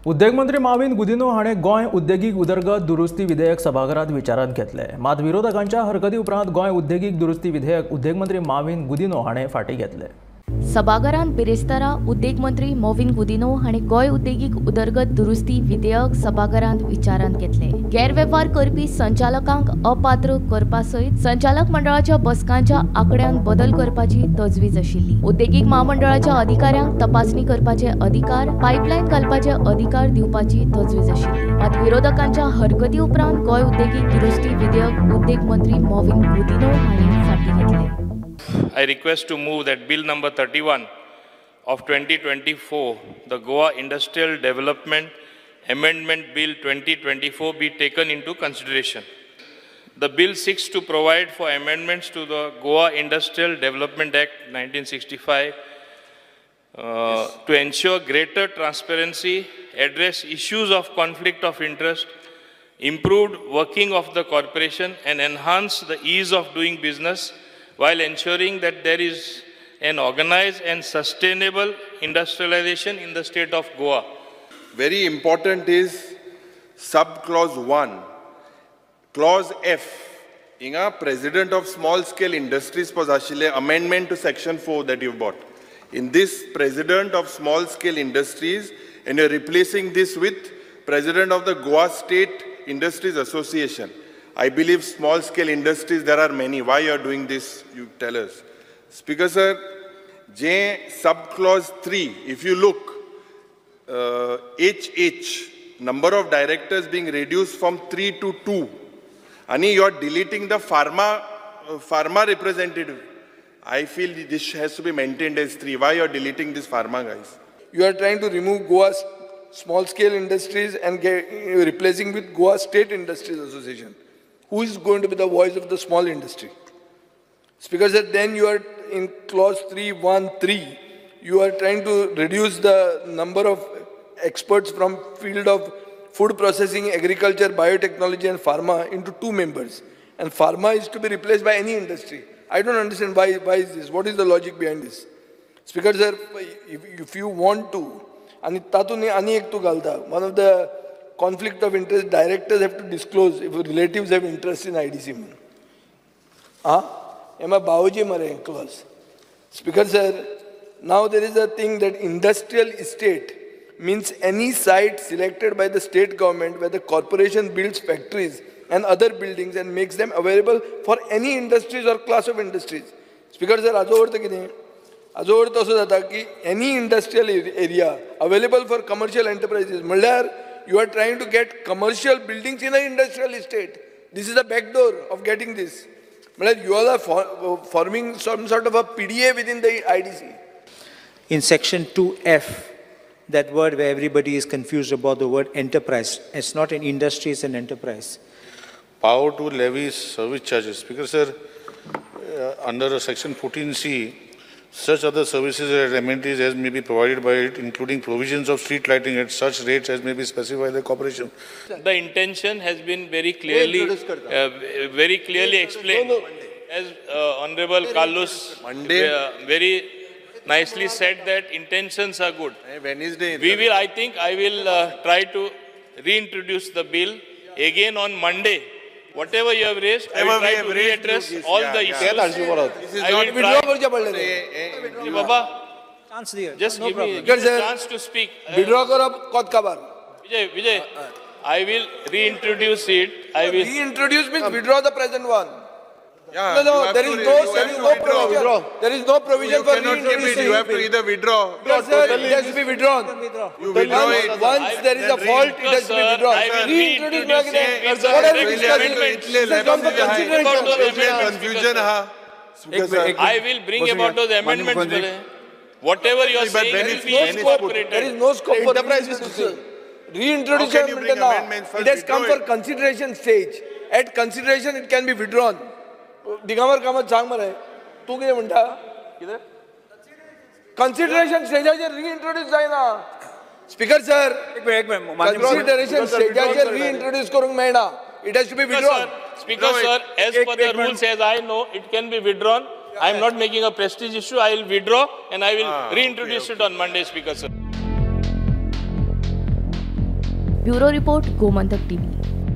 उद्योग मंत्री माविन गुदिन्हो हाणें गोंय उद्देगीक उदरगत दुरुस्ती विधेयक सभाघरांत विचारांत घेतले। मात विरोधकांच्या हरकती उपरांत गोंय उद्देगीक दुरुस्ती विधेयक उद्योग मंत्री माविन गुदिन्हो हाणें फाटीं घेतले। सभाघरांत बिरेस्तारा उद्देग मंत्री माविन गुदिन्हो हाणें गोंय उद्देगीक उदरगत दुरुस्ती विधेयक सभाघरांत विचारांत घेतले। गैरवेव्हार करपी संचालकांक अपात्र करपा सयत संचालक मंडळाच्या बसकांच्या आंकड्यांत बदल करपाची तजवीज आशिल्ली। उद्देगीक महामंडळाच्या अधिकाऱ्यांक तपासणी करपाचे अधिकार, पायपलायन घालपाचे अधिकार दिवपाची तजवीज आशिल्ली। मात विरोधकांच्या हरकती उपरांत गोंय उद्देगीक दुरुस्ती विधेयक उद्देग मंत्री माविन गुदिन्हो हाणें फाटीं घेतले। I request to move that Bill number 31 of 2024, the Goa Industrial Development Amendment Bill 2024 be taken into consideration. The bill seeks to provide for amendments to the Goa Industrial Development Act 1965 to ensure greater transparency, address issues of conflict of interest, improved working of the corporation and enhance the ease of doing business while ensuring that there is an organized and sustainable industrialization in the state of Goa. Very important is sub-clause 1. Clause F. Inga President of Small Scale Industries Posashile amendment to Section 4 that you've bought. In this President of Small Scale Industries, and you're replacing this with President of the Goa State Industries Association. I believe small scale industries, there are many. Why you are doing this, you tell us. Speaker sir, J sub-clause 3, if you look, HH, number of directors being reduced from 3 to 2. Ani, you are deleting the pharma representative. I feel this has to be maintained as 3. Why you are deleting this pharma guys? You are trying to remove Goa's small scale industries and replacing with Goa State Industries Association. Who is going to be the voice of the small industry? Speaker said, then you are in clause 3.1.3, you are trying to reduce the number of experts from field of food processing, agriculture, biotechnology and pharma into 2 members. And pharma is to be replaced by any industry. I don't understand why is this? What is the logic behind this? Speaker sir, if you want to, and one of the conflict of interest, directors have to disclose if relatives have interest in IDC. Emma Baoji Mare clause. Speaker sir, now there is a thing that industrial estate means any site selected by the state government where the corporation builds factories and other buildings and makes them available for any industries or class of industries. Speaker sir, ajo orth aso jata ki any industrial area available for commercial enterprises. You are trying to get commercial buildings in an industrial estate. This is the back door of getting this. You all are forming some sort of a PDA within the IDC. In section 2F, that word where everybody is confused about the word enterprise. It's not an industry, it's an enterprise. Power to levy service charges. Speaker sir, under section 14C, such other services and amenities as may be provided by it, including provisions of street lighting at such rates as may be specified by the corporation. The intention has been very clearly explained. As Honorable Carlos very nicely said that intentions are good. I will try to reintroduce the bill again on Monday. Whatever you have raised, I will try to readdress all the issues. This is not just give me a chance to speak. Vijay, I will reintroduce it. Reintroduce means withdraw the present one. Yeah, no, there is no provision. There is no provision for reintroducing. You have to either withdraw. It has to be withdrawn. You withdraw it. Once there is a fault, it has to be withdrawn. Reintroduce what are we discussing? I will bring about those amendments. Whatever you are saying, there is no scope for enterprise. Reintroduce amendments. It has come for consideration stage. At consideration, it can be withdrawn. Digamar kamat sang mare. Tu kya munda? Consideration stage reintroduce जाए Speaker sir, consideration stage reintroduce करूँ मैं ना. It has to be withdrawn. Speaker sir, as per the rules as I know, it can be withdrawn. I am not making a prestige issue. I will withdraw and I will reintroduce it on Monday, Speaker sir. Bureau report Gomantak TV.